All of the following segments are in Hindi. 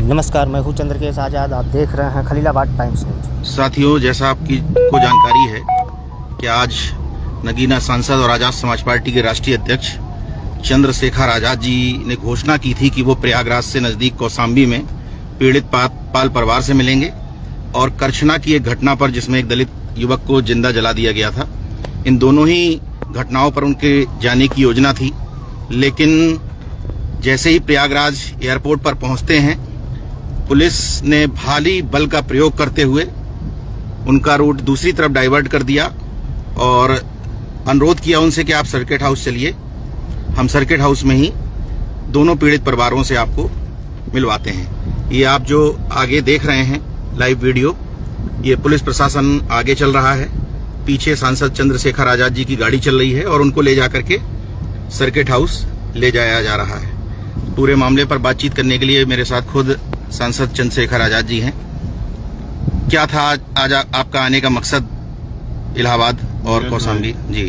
नमस्कार, मैं हूं चंद्रकेश आज़ाद। आप देख रहे हैं खलीलाबाद टाइम्स न्यूज। साथियों, जैसा आपकी को जानकारी है कि आज नगीना सांसद और आज़ाद समाज पार्टी के राष्ट्रीय अध्यक्ष चंद्रशेखर आज़ाद जी ने घोषणा की थी कि वो प्रयागराज से नज़दीक कौशाम्बी में पीड़ित पाल परिवार से मिलेंगे और करछना की एक घटना पर जिसमें एक दलित युवक को जिंदा जला दिया गया था, इन दोनों ही घटनाओं पर उनके जाने की योजना थी। लेकिन जैसे ही प्रयागराज एयरपोर्ट पर पहुंचते हैं, पुलिस ने भारी बल का प्रयोग करते हुए उनका रूट दूसरी तरफ डाइवर्ट कर दिया और अनुरोध किया उनसे कि आप सर्किट हाउस चलिए, हम सर्किट हाउस में ही दोनों पीड़ित परिवारों से आपको मिलवाते हैं। ये आप जो आगे देख रहे हैं लाइव वीडियो, ये पुलिस प्रशासन आगे चल रहा है, पीछे सांसद चंद्रशेखर आज़ाद जी की गाड़ी चल रही है और उनको ले जाकर के सर्किट हाउस ले जाया जा रहा है। पूरे मामले पर बातचीत करने के लिए मेरे साथ खुद सांसद चंद्रशेखर आज़ाद जी हैं। क्या था आज आपका आने का मकसद इलाहाबाद और कौशाम्बी? जी,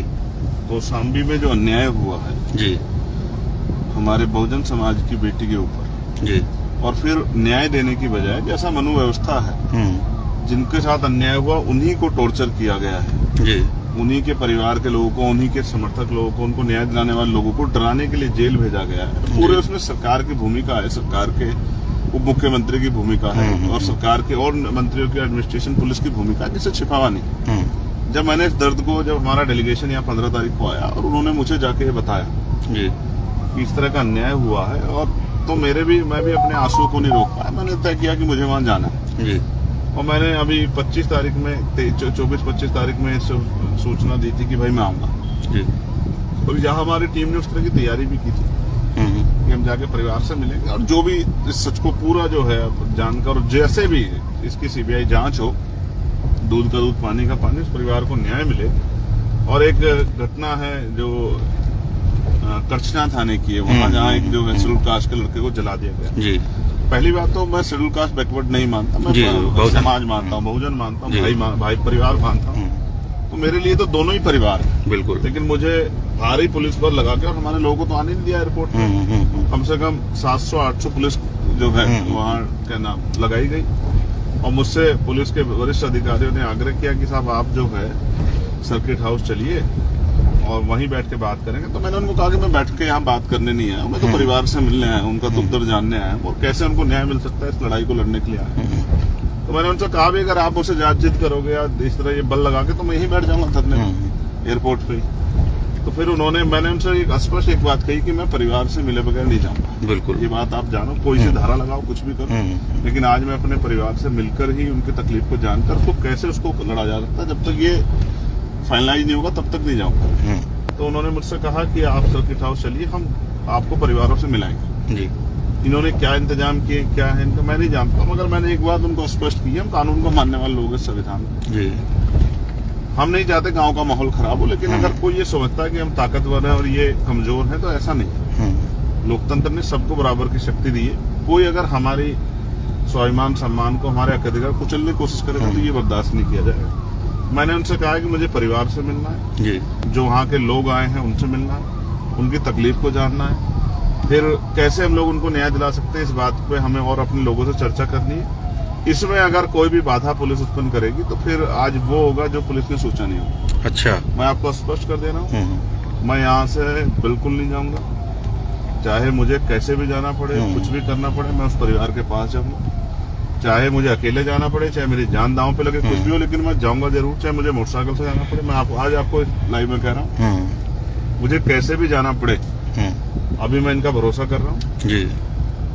कौशाम्बी में जो अन्याय हुआ है जी, हमारे बहुजन समाज की बेटी के ऊपर जी, और फिर न्याय देने की बजाय जैसा मनोव्यवस्था है, जिनके साथ अन्याय हुआ उन्हीं को टॉर्चर किया गया है जी, उन्हीं के परिवार के लोगों को, उन्हीं के समर्थक लोगों को, उनको न्याय दिलाने वाले लोगों को डराने के लिए जेल भेजा गया है। पूरे उसमें सरकार की भूमिका है, सरकार के उप मुख्यमंत्री की भूमिका है और सरकार के और मंत्रियों की एडमिनिस्ट्रेशन, पुलिस की भूमिका है, जिसे छिपावा नहीं। जब मैंने इस दर्द को, जब हमारा डेलीगेशन यहाँ 15 तारीख को आया और उन्होंने मुझे जाके बताया जी कि इस तरह का अन्याय हुआ है, और तो मैं भी अपने आंसू को नहीं रोक पाया। मैंने तय किया कि मुझे वहाँ जाना है जी। और मैंने अभी 25 तारीख में 24-25 तारीख में सूचना दी थी कि भाई मैं आऊंगा जी। और यहाँ हमारी टीम ने उस तरह की तैयारी भी की थी कि हम जाके परिवार से मिलेंगे और जो भी इस सच को पूरा जो है जानकर, जैसे भी इसकी सीबीआई जांच हो, दूध का दूध पानी का पानी, उस परिवार को न्याय मिले। और एक घटना है जो करछना थाने की है, वहाँ जहाँ एक जो है शेड्यूल कास्ट के लड़के को जला दिया गया जी। पहली बात तो मैं शेड्यूल कास्ट बैकवर्ड नहीं मानता, मैं समाज मानता हूँ, बहुजन मानता हूँ, भाई परिवार मानता हूँ। तो मेरे लिए तो दोनों ही परिवार है, बिल्कुल। लेकिन मुझे भारी पुलिस बल लगा के, और हमारे लोगों को तो आने नहीं दिया एयरपोर्ट में, कम से कम 700-800 पुलिस जो है वहाँ क्या नाम लगाई गई। और मुझसे पुलिस के वरिष्ठ अधिकारियों ने आग्रह किया कि साहब आप जो है सर्किट हाउस चलिए और वहीं बैठ के बात करेंगे। तो मैंने उनको कहा कि मैं बैठ के यहाँ बात करने नहीं आया, मैं तो परिवार से मिलने आया, उनका दुख दर्द जानने आया और कैसे उनको न्याय मिल सकता है इस लड़ाई को लड़ने के लिए आया। तो मैंने उनसे कहा भी अगर आप मुझसे जात-जिद करोगे या इस तरह ये बल लगा के, तो मैं यहीं बैठ जाऊंगा धरने एयरपोर्ट पे। तो फिर मैंने उनसे एक स्पष्ट एक बात कही कि मैं परिवार से मिले बगैर नहीं जाऊंगा। बिल्कुल, ये बात आप जानो, कोई सी धारा लगाओ, कुछ भी करो, लेकिन आज मैं अपने परिवार से मिलकर ही उनकी तकलीफ को जानकर तो कैसे उसको लड़ा जा सकता है, जब तक ये फाइनलाइज नहीं होगा तब तक नहीं जाऊंगा। तो उन्होंने मुझसे कहा कि आप सर्किट हाउस चलिए, हम आपको परिवारों से मिलाएंगे जी। इन्होंने क्या इंतजाम किए, क्या है इनका, मैं नहीं जानता, मगर मैंने एक बात उनको स्पष्ट की, हम कानून को मानने वाले लोग हैं, संविधान जी। हम नहीं चाहते गांव का माहौल खराब हो, लेकिन अगर कोई ये समझता है कि हम ताकतवर हैं और ये कमजोर हैं, तो ऐसा नहीं। लोकतंत्र ने सबको बराबर की शक्ति दी है। कोई अगर हमारी स्वाभिमान सम्मान को, हमारे हक अधिकार कुचलने की कोशिश करे तो ये बर्दाश्त नहीं किया जाएगा। मैंने उनसे कहा कि मुझे परिवार से मिलना है जी, जो वहाँ के लोग आए हैं उनसे मिलना है, उनकी तकलीफ को जानना है, फिर कैसे हम लोग उनको न्याय दिला सकते हैं, इस बात पे हमें और अपने लोगों से चर्चा करनी है। इसमें अगर कोई भी बाधा पुलिस उत्पन्न करेगी तो फिर आज वो होगा जो पुलिस ने सोचा नहीं होगा। अच्छा, मैं आपको स्पष्ट कर दे रहा हूँ, मैं यहाँ से बिल्कुल नहीं जाऊंगा, चाहे मुझे कैसे भी जाना पड़े, कुछ भी करना पड़े, मैं उस परिवार के पास जाऊंगा, चाहे मुझे अकेले जाना पड़े, चाहे मेरी जान दांव पे लगे, कुछ भी हो, लेकिन मैं जाऊंगा जरूर, चाहे मुझे मोटरसाइकिल से जाना पड़े। मैं आज आपको लाइव में कह रहा हूँ, मुझे कैसे भी जाना पड़े, अभी मैं इनका भरोसा कर रहा हूँ जी।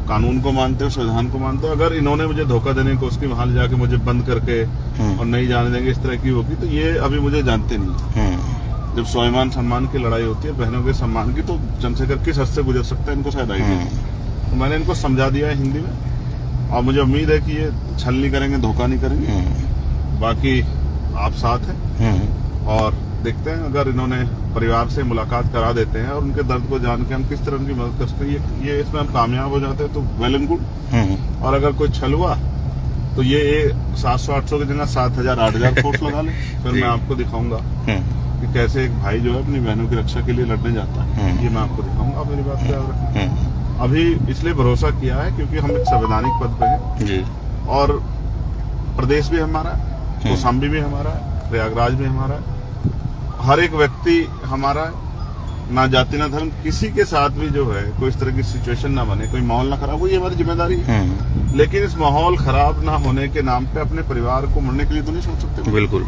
कानून को मानते हो, संविधान को मानते हो। अगर इन्होंने मुझे धोखा देने की कोशिश की, वहां ले जाके मुझे बंद करके और नहीं जाने देंगे, इस तरह की होगी, तो ये अभी मुझे जानते नहीं। जब स्वाभिमान सम्मान की लड़ाई होती है, बहनों के सम्मान की, तो चंद्रशेखर किस हद से गुजर सकता है, इनको शायद आइडिया। तो मैंने इनको समझा दिया है हिंदी में, और मुझे उम्मीद है कि ये छल नहीं करेंगे, धोखा नहीं करेंगे। बाकी आप साथ हैं और देखते हैं, अगर इन्होंने परिवार से मुलाकात करा देते हैं और उनके दर्द को जान के हम किस तरह उनकी मदद कर सकते हैं, ये इसमें हम कामयाब हो जाते हैं तो वेल एंड गुड। और अगर कोई छल हुआ तो ये 700-800 की जगह 7,000-8,000 फोर्स लगा ले, फिर मैं आपको दिखाऊंगा कि कैसे एक भाई जो है अपनी बहनों की रक्षा के लिए लड़ने जाता है। ये मैं आपको दिखाऊंगा, आप मेरी बात पे याद रखें। अभी इसलिए भरोसा किया है क्योंकि हम एक संवैधानिक पद पे हैं जी, और प्रदेश भी हमारा है, कौशाम्बी भी हमारा है, प्रयागराज भी हमारा है, हर एक व्यक्ति हमारा है, ना जाति ना धर्म, किसी के साथ भी जो है कोई इस तरह की सिचुएशन ना बने, कोई माहौल ना खराब हो, ये हमारी जिम्मेदारी है। लेकिन इस माहौल खराब ना होने के नाम पे अपने परिवार को मरने के लिए तो नहीं सोच सकते। बिल्कुल,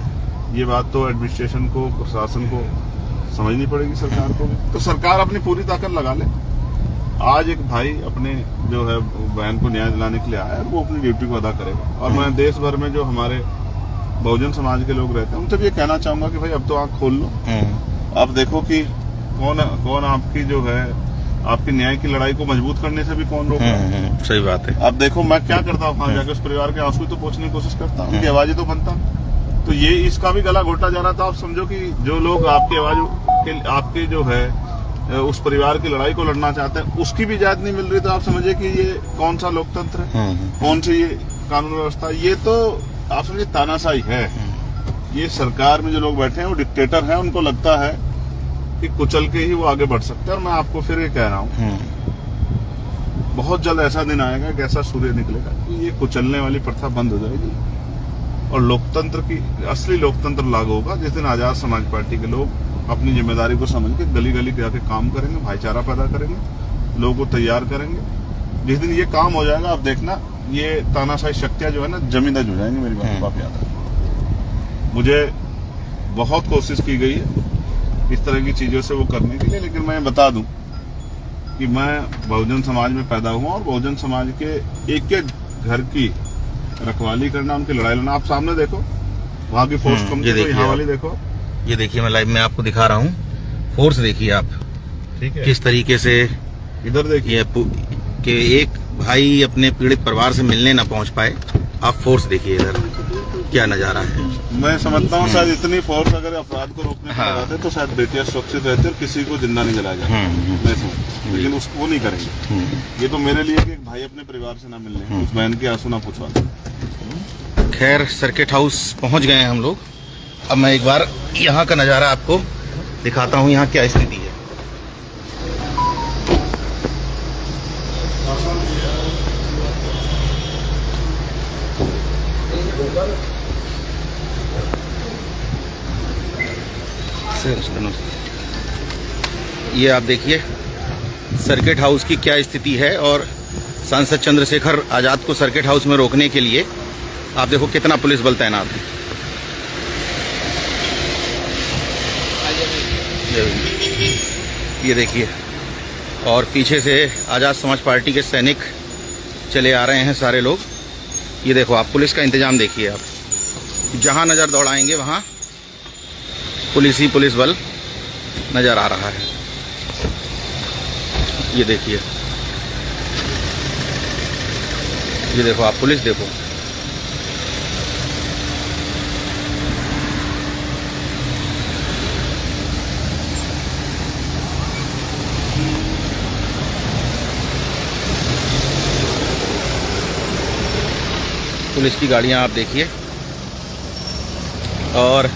ये बात तो एडमिनिस्ट्रेशन को, प्रशासन को समझनी पड़ेगी, सरकार को भी। तो सरकार अपनी पूरी ताकत लगा ले। आज एक भाई अपने जो है बहन को न्याय दिलाने के लिए आया है, वो अपनी ड्यूटी को अदा करेगा। और मैं देश भर में जो हमारे बहुजन समाज के लोग रहते हैं उनसे भी ये कहना चाहूंगा कि भाई अब तो आंख खोल लो, आप देखो कि कौन आपकी जो है आपकी न्याय की लड़ाई को मजबूत करने से भी कौन रोक रहा है। सही बात है। अब देखो मैं क्या करता हूँ, वहां जाकर उस परिवार के आंसू तो पोंछने की कोशिश करता हूँ, उनकी आवाज तो बनता हूँ। तो ये इसका भी गला घोटा जा रहा था। आप समझो कि जो लोग आपकी आवाज के आपके जो है उस परिवार की लड़ाई को लड़ना चाहते हैं, उसकी भी इजाजत नहीं मिल रही। तो आप समझिए कि ये कौन सा लोकतंत्र है, कौन सी ये कानून व्यवस्था। ये तो आप समझिए तानाशाही है। ये सरकार में जो लोग बैठे हैं वो डिक्टेटर हैं, उनको लगता है कि कुचल के ही वो आगे बढ़ सकते हैं। और मैं आपको फिर ये कह रहा हूँ, बहुत जल्द ऐसा दिन आएगा कि ऐसा सूर्य निकलेगा कि ये कुचलने वाली प्रथा बंद हो जाएगी और लोकतंत्र की असली लोकतंत्र लागू होगा। जिस दिन आजाद समाज पार्टी के लोग अपनी जिम्मेदारी को समझ के गली गली जाके काम करेंगे, भाईचारा पैदा करेंगे, लोगों को तैयार करेंगे। जिस दिन ये काम हो जाएगा, आप देखना ये तानाशाही शक्तियां जो है ना जमींदार हो जाएंगी। मेरी बात आप याद है, मुझे बहुत कोशिश की गई है इस तरह की चीजों से वो करने के लिए, लेकिन मैं बता दूं कि मैं बहुजन समाज में पैदा हुआ और बहुजन समाज के एक एक घर की रखवाली करना, उनकी लड़ाई लड़ना। आप सामने देखो वहां की फोर्स कम, यहाँ वाली देखो, ये देखिए, मैं लाइव में आपको दिखा रहा हूँ। फोर्स देखिए आप, ठीक है, किस तरीके से इधर देखिए कि एक भाई अपने पीड़ित परिवार से मिलने ना पहुंच पाए। आप फोर्स देखिए इधर क्या नजारा है। मैं समझता हूँ शायद इतनी फोर्स अगर अपराध को रोकने में लगाते तो शायद बेटियां सुरक्षित रहती और किसी को जिंदा नहीं जलाया जाए। मैं समझ, लेकिन उसको नहीं करेंगे। ये तो मेरे लिए कि एक भाई अपने परिवार से ना मिलने, उस बहन के आंसू ना पूछवा। खैर, सर्किट हाउस पहुंच गए हैं हम लोग। अब मैं एक बार यहाँ का नजारा आपको दिखाता हूँ, यहाँ क्या स्थिति है। ये आप देखिए सर्किट हाउस की क्या स्थिति है। और सांसद चंद्रशेखर आजाद को सर्किट हाउस में रोकने के लिए आप देखो कितना पुलिस बल तैनात है। ये देखिए, और पीछे से आजाद समाज पार्टी के सैनिक चले आ रहे हैं सारे लोग। ये देखो आप, पुलिस का इंतजाम देखिए आप, जहां नजर दौड़ाएंगे वहां पुलिस ही पुलिस बल नजर आ रहा है। ये देखिए, ये देखो आप, पुलिस देखो। पुलिस की गाड़ियां आप देखिए। और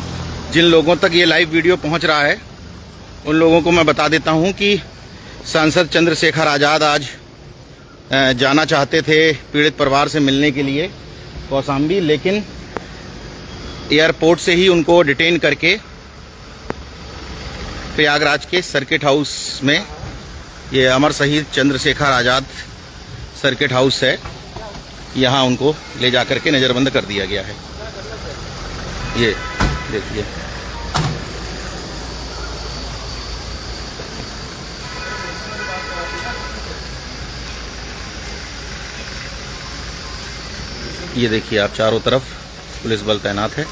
जिन लोगों तक ये लाइव वीडियो पहुंच रहा है उन लोगों को मैं बता देता हूं कि सांसद चंद्रशेखर आजाद आज जाना चाहते थे पीड़ित परिवार से मिलने के लिए कौशाम्बी, लेकिन एयरपोर्ट से ही उनको डिटेन करके प्रयागराज के सर्किट हाउस में, ये अमर शहीद चंद्रशेखर आजाद सर्किट हाउस है, यहाँ उनको ले जा करके नज़रबंद कर दिया गया है। ये देखिए, ये देखिए आप, चारों तरफ पुलिस बल तैनात है।